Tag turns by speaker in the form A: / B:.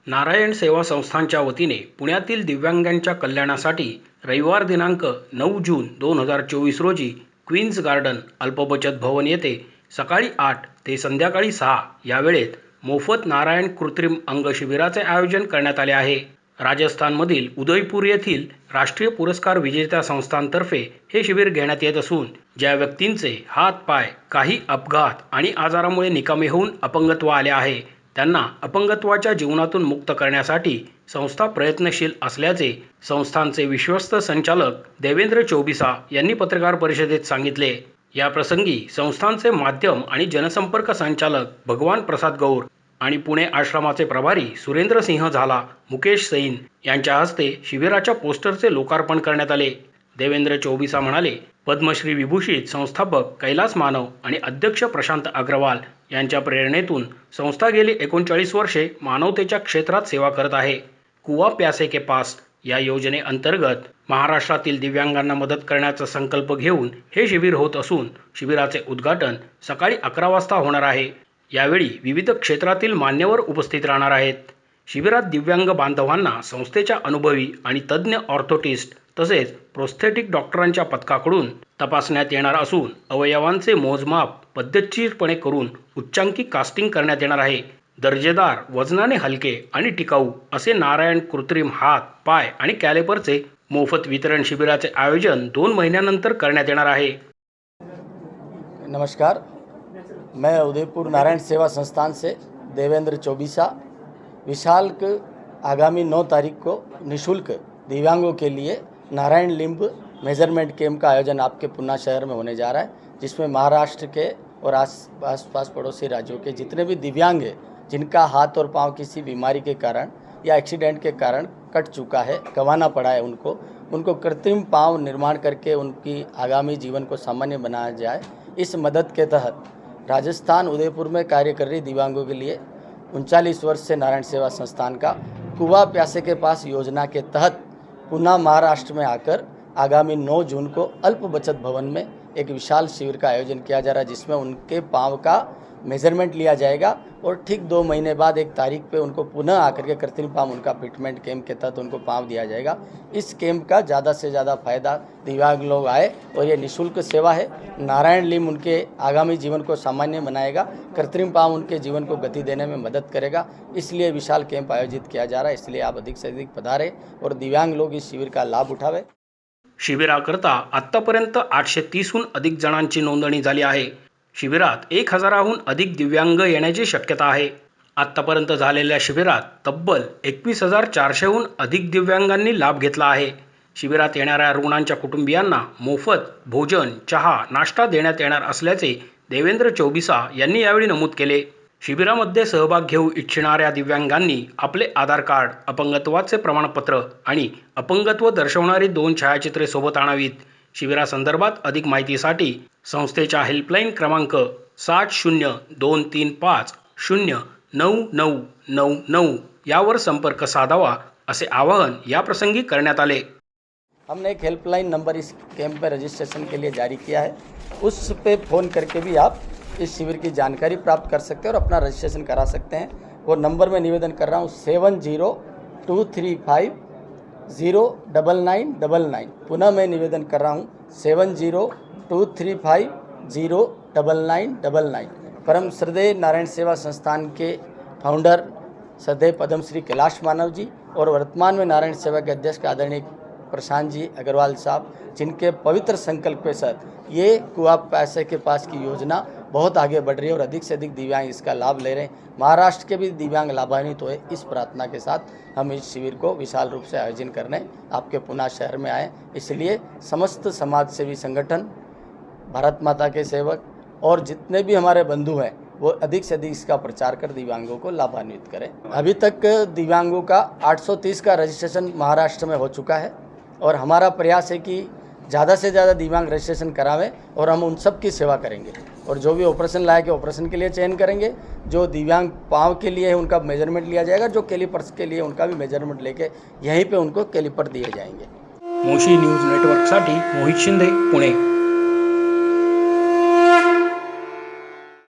A: नारायण सेवा संस्थानच्या वतीने पुण्यातील दिव्यांगांच्या कल्याणासाठी रविवार दिनांक 9 जून 2024 रोजी क्वीन्स गार्डन अल्पबचत भवन येथे सकाळी 8 ते संध्याकाळी 6 या वेळेत मोफत नारायण कृत्रिम अंग शिबिराचे आयोजन करण्यात आले आहे। राजस्थानमधील उदयपूर येथील राष्ट्रीय पुरस्कार विजेत्या संस्थांतर्फे हे शिबिर घेण्यात येत असून ज्या व्यक्तींचे हात पाय काही अपघात आणि आजारामुळे निकामी होऊन अपंगत्व आले आहे त्यांना अपंगत्वाच्या जीवनातून मुक्त करण्यासाठी संस्था प्रयत्नशील असल्याचे संस्थांचे विश्वस्त संचालक देवेंद्र चौबिसा यांनी पत्रकार परिषदेत सांगितले। या प्रसंगी संस्थांचे माध्यम आणि जनसंपर्क संचालक भगवान प्रसाद गौर आणि पुणे आश्रमाचे प्रभारी सुरेंद्र सिंह झाला, मुकेश सैन यांच्या हस्ते शिबिराच्या पोस्टरचे लोकार्पण करण्यात आले। देवेंद्र चौबिसा म्हणाले, पद्मश्री विभूषित संस्थापक कैलास मानव आणि अध्यक्ष प्रशांत अग्रवाल यांच्या प्रेरणेतून संस्था गेली 39 वर्षे मानवतेच्या क्षेत्रात सेवा करत आहे। कुआ प्यासे के पास या योजनेअंतर्गत महाराष्ट्रातील दिव्यांगांना मदत करण्याचा संकल्प घेऊन हे शिबिर होत असून शिबिराचे उद्घाटन सकाळी 11 वाजता होणार आहे। यावेळी विविध क्षेत्रातील मान्यवर उपस्थित राहणार आहेत। शिबिरात दिव्यांग बांधवांना संस्थेच्या अनुभवी आणि तज्ज्ञ ऑर्थोटिस्ट तसेच प्रोस्थेटिक डॉक्टरांच्या पथकाकडून तपासण्यात येणार असून अवयवांचे मोजमाप पद्धतशीरपणे करून उच्चांकी कास्टिंग करण्यात येणार आहे। दर्जेदार, वजनाने हलके आणि टिकाऊ असे नारायण कृत्रिम हात, पाय आणि कॅलिपरचे मोफत वितरण शिबिराचे आयोजन 2 महिन्यानंतर करण्यात येणार आहे।
B: नमस्कार, मैं उदयपुर नारायण सेवा संस्थान से देवेंद्र चौबिसा विशाल आगामी 9 तारीख को निःशुल्क दिव्यांगों के लिए नारायण लिम्ब मेजरमेंट कैंप का आयोजन आपके पुणे शहर में होने जा रहा है, जिसमें महाराष्ट्र के और आसपास पड़ोसी राज्यों के जितने भी दिव्यांग हैं जिनका हाथ और पांव किसी बीमारी के कारण या एक्सीडेंट के कारण कट चुका है, गंवाना पड़ा है, उनको कृत्रिम पांव निर्माण करके उनकी आगामी जीवन को सामान्य बनाया जाए। इस मदद के तहत राजस्थान उदयपुर में कार्य कर रही दिव्यांगों के लिए 39 वर्ष से नारायण सेवा संस्थान का कुआ प्यासे के पास योजना के तहत पुणे महाराष्ट्र में आकर आगामी 9 जून को अल्प बचत भवन में एक विशाल शिविर का आयोजन किया जा रहा है, जिसमें उनके पाँव का मेजरमेंट लिया जाएगा और ठीक 2 महीने बाद एक तारीख पे उनको पुनः आकर के कृत्रिम पाँव उनका फिटमेंट कैंप के तहत उनको पाँव दिया जाएगा। इस कैंप का ज़्यादा से ज़्यादा फायदा दिव्यांग लोग आए और ये निःशुल्क सेवा है। नारायण लिम्ब उनके आगामी जीवन को सामान्य बनाएगा, कृत्रिम पाँव उनके जीवन को गति देने में मदद करेगा, इसलिए विशाल कैंप आयोजित किया जा रहा है। इसलिए आप अधिक से अधिक पधारें और दिव्यांग लोग इस शिविर का लाभ उठावें।
A: शिबिराकरता आत्तापर्यंत 830हून अधिक जणांची नोंदणी झाली आहे। शिबिरात 1000हून अधिक दिव्यांग येण्याची शक्यता आहे। आत्तापर्यंत झालेल्या शिबिरात तब्बल 21400हून अधिक दिव्यांगांनी लाभ घेतला आहे। शिबिरात येणाऱ्या रुग्णांच्या कुटुंबियांना मोफत भोजन, चहा, नाश्ता देण्यात येणार असल्याचे देवेंद्र चौबिसा यांनी यावेळी नमूद केले। शिबिरामध्ये सहभाग घेऊ इच्छिणाऱ्या दिव्यांगांनी आपले आधार कार्ड, अपंगत्वाचे प्रमाणपत्र आणि अपंगत्व दर्शवणारी 2 छायाचित्रे सोबत आणावीत। शिबिरासंदर्भात अधिक माहितीसाठी संस्थेच्या हेल्पलाईन क्रमांक 7023509999 यावर संपर्क साधावा असे आवाहन या प्रसंगी करण्यात आले।
B: हमने एक हेल्पलाइन नंबर इस कैंप में रजिस्ट्रेशन के लिए जारी किया है, उस पे फ़ोन करके भी आप इस शिविर की जानकारी प्राप्त कर सकते हैं और अपना रजिस्ट्रेशन करा सकते हैं। वो नंबर मैं निवेदन कर रहा हूँ 7023509999। पुनः मैं निवेदन कर रहा हूँ 7023509999। परम श्रद्धेय नारायण सेवा संस्थान के फाउंडर श्रद्धेय पद्मश्री कैलाश मानव जी और वर्तमान में नारायण सेवा के अध्यक्ष आदरणीय प्रशांत जी अग्रवाल साहब, जिनके पवित्र संकल्प के साथ ये कुआ पैसे के पास की योजना बहुत आगे बढ़ रही है और अधिक से अधिक दिव्यांग इसका लाभ ले रहे हैं। महाराष्ट्र के भी दिव्यांग लाभान्वित हुए, इस प्रार्थना के साथ हम इस शिविर को विशाल रूप से आयोजन करने आपके पुणे शहर में आए। इसलिए समस्त समाज सेवी संगठन, भारत माता के सेवक और जितने भी हमारे बंधु हैं वो अधिक से अधिक इसका प्रचार कर दिव्यांगों को लाभान्वित करें। अभी तक दिव्यांगों का 830 का रजिस्ट्रेशन महाराष्ट्र में हो चुका है और हमारा प्रयास है कि ज़्यादा से ज़्यादा दिव्यांग रजिस्ट्रेशन करावें और हम उन सब की सेवा करेंगे और जो भी ऑपरेशन लायक है ऑपरेशन के लिए चयन करेंगे। जो दिव्यांग पाँव के लिए है उनका मेजरमेंट लिया जाएगा, जो कैलिपर्स के लिए उनका भी मेजरमेंट लेके यहीं पे उनको कैलिपर दिए जाएंगे।
A: मोशी न्यूज नेटवर्कसाठी मोहित शिंदे, पुणे।